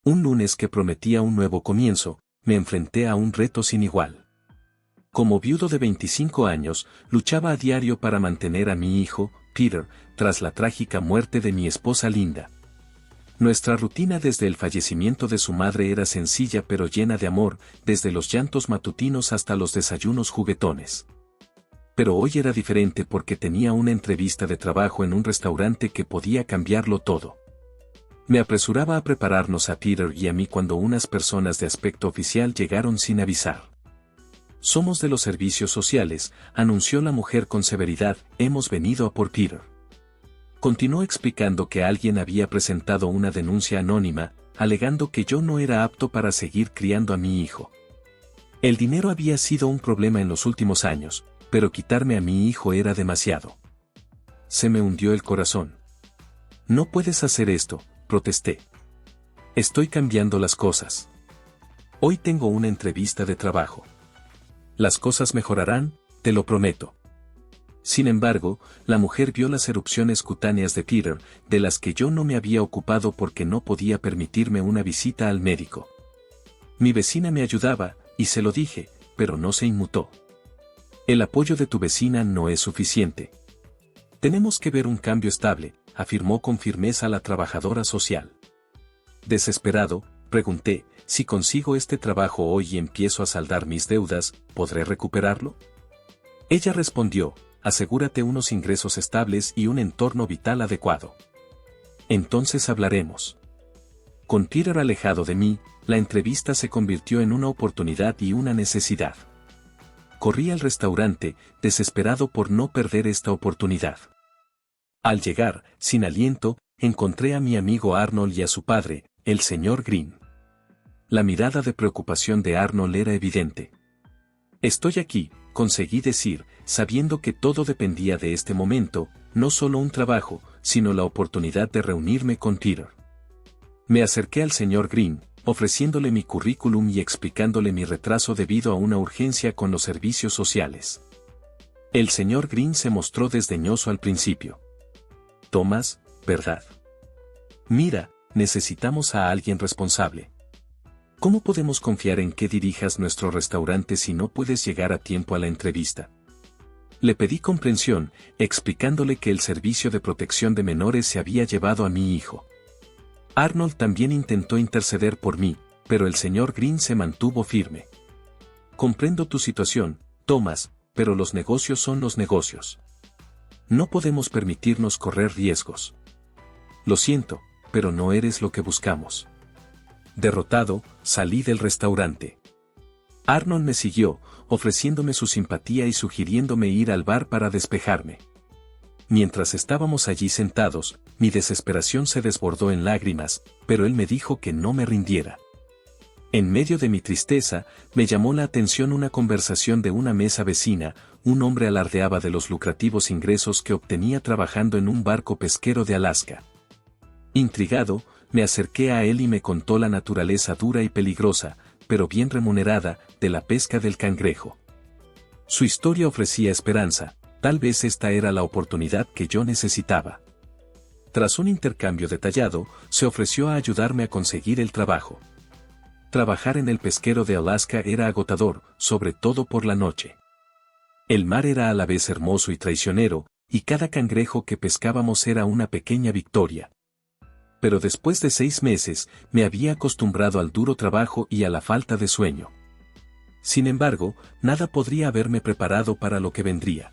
Un lunes que prometía un nuevo comienzo, me enfrenté a un reto sin igual. Como viudo de 25 años, luchaba a diario para mantener a mi hijo, Peter, tras la trágica muerte de mi esposa Linda. Nuestra rutina desde el fallecimiento de su madre era sencilla pero llena de amor, desde los llantos matutinos hasta los desayunos juguetones. Pero hoy era diferente porque tenía una entrevista de trabajo en un restaurante que podía cambiarlo todo. Me apresuraba a prepararnos a Peter y a mí cuando unas personas de aspecto oficial llegaron sin avisar. «Somos de los servicios sociales», anunció la mujer con severidad, «hemos venido a por Peter». Continuó explicando que alguien había presentado una denuncia anónima, alegando que yo no era apto para seguir criando a mi hijo. El dinero había sido un problema en los últimos años, pero quitarme a mi hijo era demasiado. Se me hundió el corazón. «No puedes hacer esto», protesté. «Estoy cambiando las cosas. Hoy tengo una entrevista de trabajo. Las cosas mejorarán, te lo prometo». Sin embargo, la mujer vio las erupciones cutáneas de Peter, de las que yo no me había ocupado porque no podía permitirme una visita al médico. Mi vecina me ayudaba, y se lo dije, pero no se inmutó. «El apoyo de tu vecina no es suficiente. Tenemos que ver un cambio estable», afirmó con firmeza la trabajadora social. Desesperado, pregunté, «Si consigo este trabajo hoy y empiezo a saldar mis deudas, ¿podré recuperarlo?». Ella respondió, «Asegúrate unos ingresos estables y un entorno vital adecuado. Entonces hablaremos». Con Peter alejado de mí, la entrevista se convirtió en una oportunidad y una necesidad. Corrí al restaurante, desesperado por no perder esta oportunidad. Al llegar, sin aliento, encontré a mi amigo Arnold y a su padre, el señor Green. La mirada de preocupación de Arnold era evidente. «Estoy aquí», conseguí decir, sabiendo que todo dependía de este momento, no solo un trabajo, sino la oportunidad de reunirme con Peter. Me acerqué al señor Green, ofreciéndole mi currículum y explicándole mi retraso debido a una urgencia con los servicios sociales. El señor Green se mostró desdeñoso al principio. «Thomas, ¿verdad? Mira, necesitamos a alguien responsable. ¿Cómo podemos confiar en que dirijas nuestro restaurante si no puedes llegar a tiempo a la entrevista?». Le pedí comprensión, explicándole que el servicio de protección de menores se había llevado a mi hijo. Arnold también intentó interceder por mí, pero el señor Green se mantuvo firme. «Comprendo tu situación, Thomas, pero los negocios son los negocios. No podemos permitirnos correr riesgos. Lo siento, pero no eres lo que buscamos». Derrotado, salí del restaurante. Arnold me siguió, ofreciéndome su simpatía y sugiriéndome ir al bar para despejarme. Mientras estábamos allí sentados, mi desesperación se desbordó en lágrimas, pero él me dijo que no me rindiera. En medio de mi tristeza, me llamó la atención una conversación de una mesa vecina. Un hombre alardeaba de los lucrativos ingresos que obtenía trabajando en un barco pesquero de Alaska. Intrigado, me acerqué a él y me contó la naturaleza dura y peligrosa, pero bien remunerada, de la pesca del cangrejo. Su historia ofrecía esperanza, tal vez esta era la oportunidad que yo necesitaba. Tras un intercambio detallado, se ofreció a ayudarme a conseguir el trabajo. Trabajar en el pesquero de Alaska era agotador, sobre todo por la noche. El mar era a la vez hermoso y traicionero, y cada cangrejo que pescábamos era una pequeña victoria. Pero después de 6 meses, me había acostumbrado al duro trabajo y a la falta de sueño. Sin embargo, nada podría haberme preparado para lo que vendría.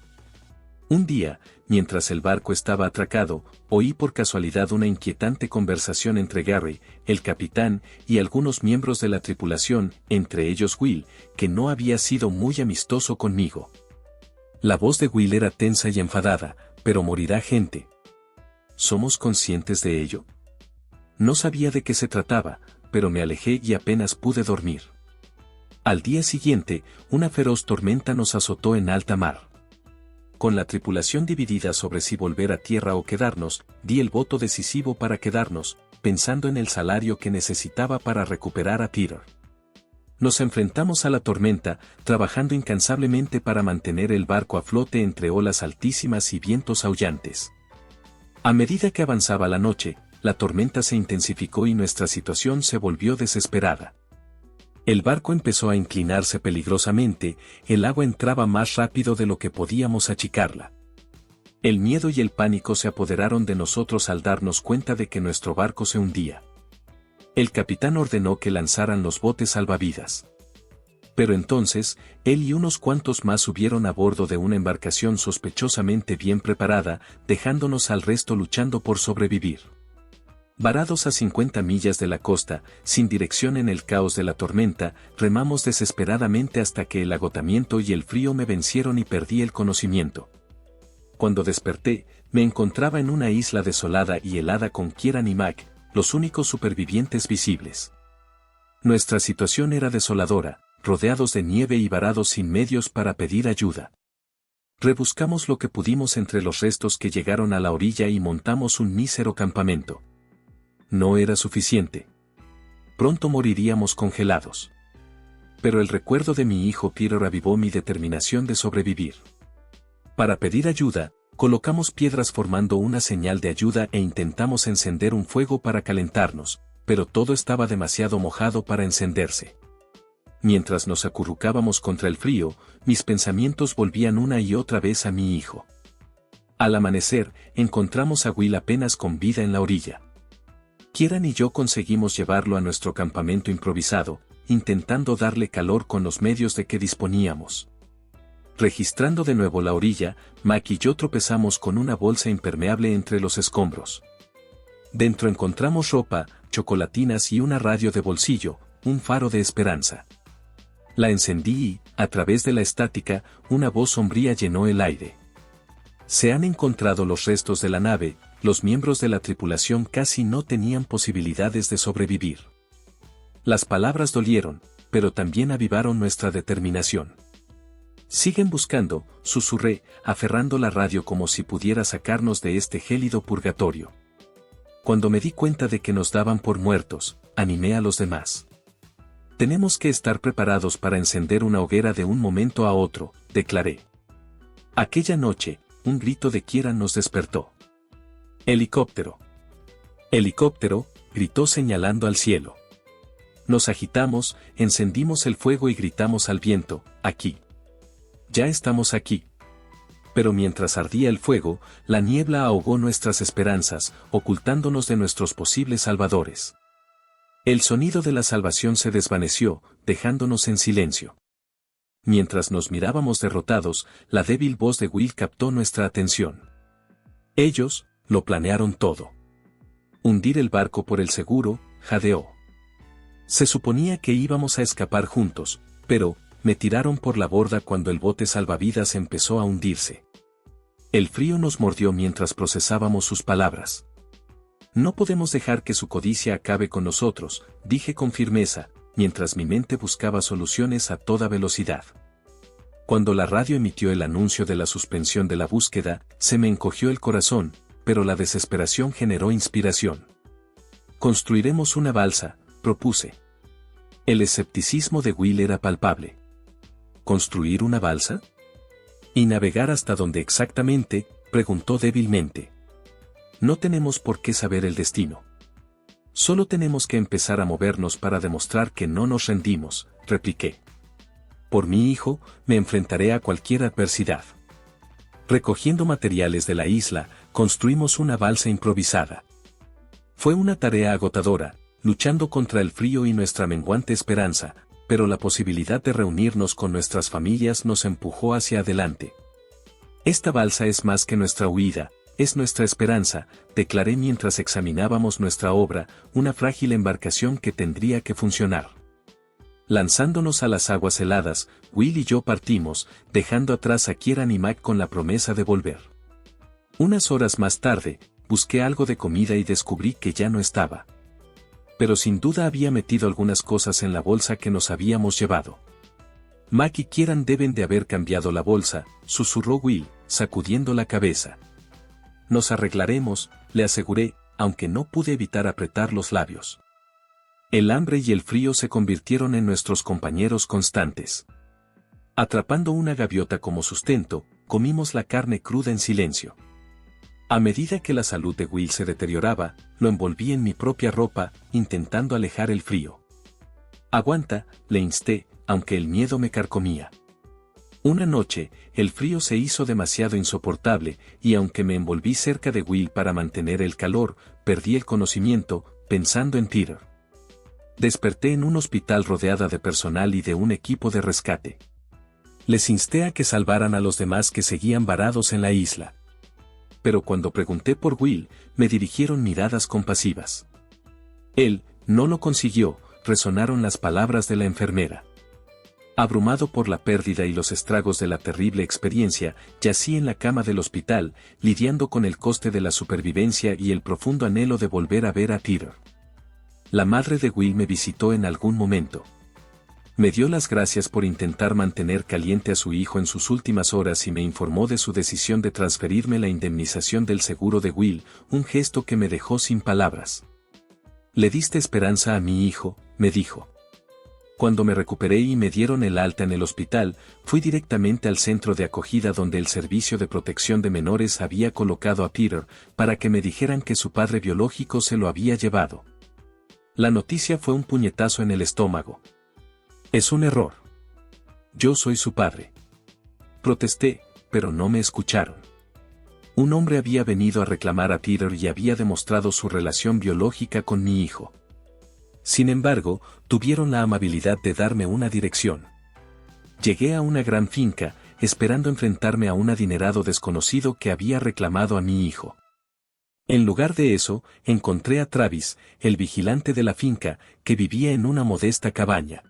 Un día, mientras el barco estaba atracado, oí por casualidad una inquietante conversación entre Gary, el capitán, y algunos miembros de la tripulación, entre ellos Will, que no había sido muy amistoso conmigo. La voz de Will era tensa y enfadada, «pero morirá gente. ¿Somos conscientes de ello?». No sabía de qué se trataba, pero me alejé y apenas pude dormir. Al día siguiente, una feroz tormenta nos azotó en alta mar. Con la tripulación dividida sobre si volver a tierra o quedarnos, di el voto decisivo para quedarnos, pensando en el salario que necesitaba para recuperar a Peter. Nos enfrentamos a la tormenta, trabajando incansablemente para mantener el barco a flote entre olas altísimas y vientos aullantes. A medida que avanzaba la noche, la tormenta se intensificó y nuestra situación se volvió desesperada. El barco empezó a inclinarse peligrosamente, el agua entraba más rápido de lo que podíamos achicarla. El miedo y el pánico se apoderaron de nosotros al darnos cuenta de que nuestro barco se hundía. El capitán ordenó que lanzaran los botes salvavidas. Pero entonces, él y unos cuantos más subieron a bordo de una embarcación sospechosamente bien preparada, dejándonos al resto luchando por sobrevivir. Varados a 50 millas de la costa, sin dirección en el caos de la tormenta, remamos desesperadamente hasta que el agotamiento y el frío me vencieron y perdí el conocimiento. Cuando desperté, me encontraba en una isla desolada y helada con Kieran y Mac, los únicos supervivientes visibles. Nuestra situación era desoladora, rodeados de nieve y varados sin medios para pedir ayuda. Rebuscamos lo que pudimos entre los restos que llegaron a la orilla y montamos un mísero campamento. No era suficiente. Pronto moriríamos congelados. Pero el recuerdo de mi hijo Peter avivó mi determinación de sobrevivir. Para pedir ayuda, colocamos piedras formando una señal de ayuda e intentamos encender un fuego para calentarnos, pero todo estaba demasiado mojado para encenderse. Mientras nos acurrucábamos contra el frío, mis pensamientos volvían una y otra vez a mi hijo. Al amanecer, encontramos a Will apenas con vida en la orilla. Kieran y yo conseguimos llevarlo a nuestro campamento improvisado, intentando darle calor con los medios de que disponíamos. Registrando de nuevo la orilla, Mac y yo tropezamos con una bolsa impermeable entre los escombros. Dentro encontramos ropa, chocolatinas y una radio de bolsillo, un faro de esperanza. La encendí y, a través de la estática, una voz sombría llenó el aire. Se han encontrado los restos de la nave, los miembros de la tripulación casi no tenían posibilidades de sobrevivir. Las palabras dolieron, pero también avivaron nuestra determinación. Siguen buscando, susurré, aferrando la radio como si pudiera sacarnos de este gélido purgatorio. Cuando me di cuenta de que nos daban por muertos, animé a los demás. Tenemos que estar preparados para encender una hoguera de un momento a otro, declaré. Aquella noche, un grito de Kieran nos despertó. ¡Helicóptero! ¡Helicóptero!, gritó señalando al cielo. Nos agitamos, encendimos el fuego y gritamos al viento, ¡aquí! Ya estamos aquí. Pero mientras ardía el fuego, la niebla ahogó nuestras esperanzas, ocultándonos de nuestros posibles salvadores. El sonido de la salvación se desvaneció, dejándonos en silencio. Mientras nos mirábamos derrotados, la débil voz de Will captó nuestra atención. Ellos, lo planearon todo. Hundir el barco por el seguro, jadeó. Se suponía que íbamos a escapar juntos, pero, me tiraron por la borda cuando el bote salvavidas empezó a hundirse. El frío nos mordió mientras procesábamos sus palabras. No podemos dejar que su codicia acabe con nosotros, dije con firmeza, mientras mi mente buscaba soluciones a toda velocidad. Cuando la radio emitió el anuncio de la suspensión de la búsqueda, se me encogió el corazón, pero la desesperación generó inspiración. Construiremos una balsa, propuse. El escepticismo de Will era palpable. ¿Construir una balsa? ¿Y navegar hasta dónde exactamente?, preguntó débilmente. No tenemos por qué saber el destino. Solo tenemos que empezar a movernos para demostrar que no nos rendimos, repliqué. Por mi hijo, me enfrentaré a cualquier adversidad. Recogiendo materiales de la isla, construimos una balsa improvisada. Fue una tarea agotadora, luchando contra el frío y nuestra menguante esperanza, pero la posibilidad de reunirnos con nuestras familias nos empujó hacia adelante. Esta balsa es más que nuestra huida, es nuestra esperanza, declaré mientras examinábamos nuestra obra, una frágil embarcación que tendría que funcionar. Lanzándonos a las aguas heladas, Will y yo partimos, dejando atrás a Kieran y Mac con la promesa de volver. Unas horas más tarde, busqué algo de comida y descubrí que ya no estaba. Pero sin duda había metido algunas cosas en la bolsa que nos habíamos llevado. Mac y Kieran deben de haber cambiado la bolsa, susurró Will, sacudiendo la cabeza. Nos arreglaremos, le aseguré, aunque no pude evitar apretar los labios. El hambre y el frío se convirtieron en nuestros compañeros constantes. Atrapando una gaviota como sustento, comimos la carne cruda en silencio. A medida que la salud de Will se deterioraba, lo envolví en mi propia ropa, intentando alejar el frío. Aguanta, le insté, aunque el miedo me carcomía. Una noche, el frío se hizo demasiado insoportable, y aunque me envolví cerca de Will para mantener el calor, perdí el conocimiento, pensando en Peter. Desperté en un hospital rodeada de personal y de un equipo de rescate. Les insté a que salvaran a los demás que seguían varados en la isla. Pero cuando pregunté por Will, me dirigieron miradas compasivas. Él no lo consiguió, resonaron las palabras de la enfermera. Abrumado por la pérdida y los estragos de la terrible experiencia, yací en la cama del hospital, lidiando con el coste de la supervivencia y el profundo anhelo de volver a ver a Peter. La madre de Will me visitó en algún momento. Me dio las gracias por intentar mantener caliente a su hijo en sus últimas horas y me informó de su decisión de transferirme la indemnización del seguro de Will, un gesto que me dejó sin palabras. «Le diste esperanza a mi hijo», me dijo. Cuando me recuperé y me dieron el alta en el hospital, fui directamente al centro de acogida donde el Servicio de Protección de Menores había colocado a Peter, para que me dijeran que su padre biológico se lo había llevado. La noticia fue un puñetazo en el estómago. «Es un error. Yo soy su padre». Protesté, pero no me escucharon. Un hombre había venido a reclamar a Peter y había demostrado su relación biológica con mi hijo. Sin embargo, tuvieron la amabilidad de darme una dirección. Llegué a una gran finca, esperando enfrentarme a un adinerado desconocido que había reclamado a mi hijo. En lugar de eso, encontré a Travis, el vigilante de la finca, que vivía en una modesta cabaña.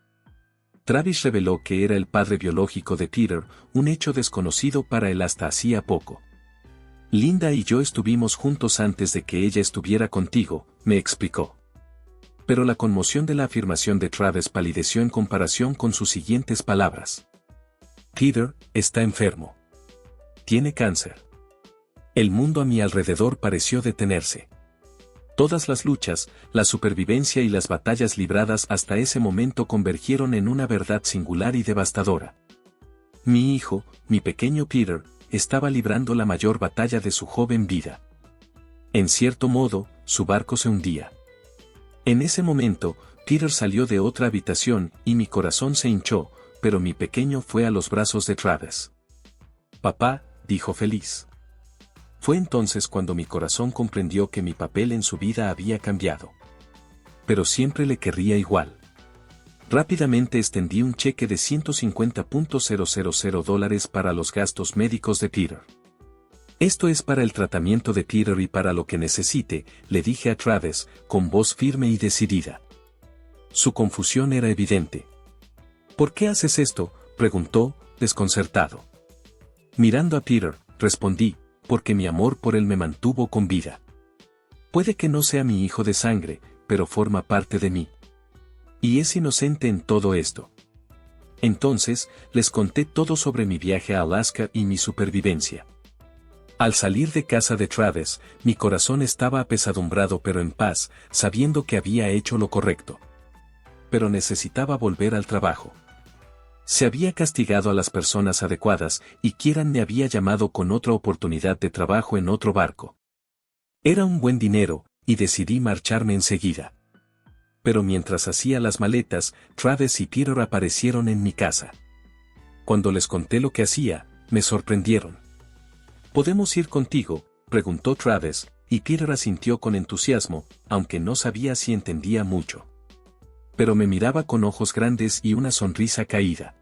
Travis reveló que era el padre biológico de Peter, un hecho desconocido para él hasta hacía poco. «Linda y yo estuvimos juntos antes de que ella estuviera contigo», me explicó. Pero la conmoción de la afirmación de Travis palideció en comparación con sus siguientes palabras. «Peter está enfermo. Tiene cáncer». El mundo a mi alrededor pareció detenerse. Todas las luchas, la supervivencia y las batallas libradas hasta ese momento convergieron en una verdad singular y devastadora. Mi hijo, mi pequeño Peter, estaba librando la mayor batalla de su joven vida. En cierto modo, su barco se hundía. En ese momento, Peter salió de otra habitación y mi corazón se hinchó, pero mi pequeño fue a los brazos de Travis. «Papá», dijo feliz. Fue entonces cuando mi corazón comprendió que mi papel en su vida había cambiado. Pero siempre le querría igual. Rápidamente extendí un cheque de $150,000 para los gastos médicos de Peter. «Esto es para el tratamiento de Peter y para lo que necesite», le dije a Travis, con voz firme y decidida. Su confusión era evidente. «¿Por qué haces esto?», preguntó, desconcertado. Mirando a Peter, respondí, «Porque mi amor por él me mantuvo con vida. Puede que no sea mi hijo de sangre, pero forma parte de mí. Y es inocente en todo esto». Entonces, les conté todo sobre mi viaje a Alaska y mi supervivencia. Al salir de casa de Travis, mi corazón estaba apesadumbrado pero en paz, sabiendo que había hecho lo correcto. Pero necesitaba volver al trabajo. Se había castigado a las personas adecuadas y Kieran me había llamado con otra oportunidad de trabajo en otro barco. Era un buen dinero, y decidí marcharme enseguida. Pero mientras hacía las maletas, Travis y Peter aparecieron en mi casa. Cuando les conté lo que hacía, me sorprendieron. «¿Podemos ir contigo?», preguntó Travis, y Peter asintió con entusiasmo, aunque no sabía si entendía mucho. Pero me miraba con ojos grandes y una sonrisa caída.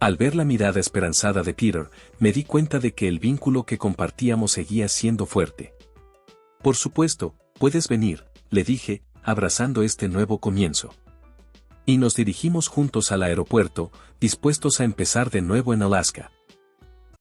Al ver la mirada esperanzada de Peter, me di cuenta de que el vínculo que compartíamos seguía siendo fuerte. «Por supuesto, puedes venir», le dije, abrazando este nuevo comienzo. Y nos dirigimos juntos al aeropuerto, dispuestos a empezar de nuevo en Alaska.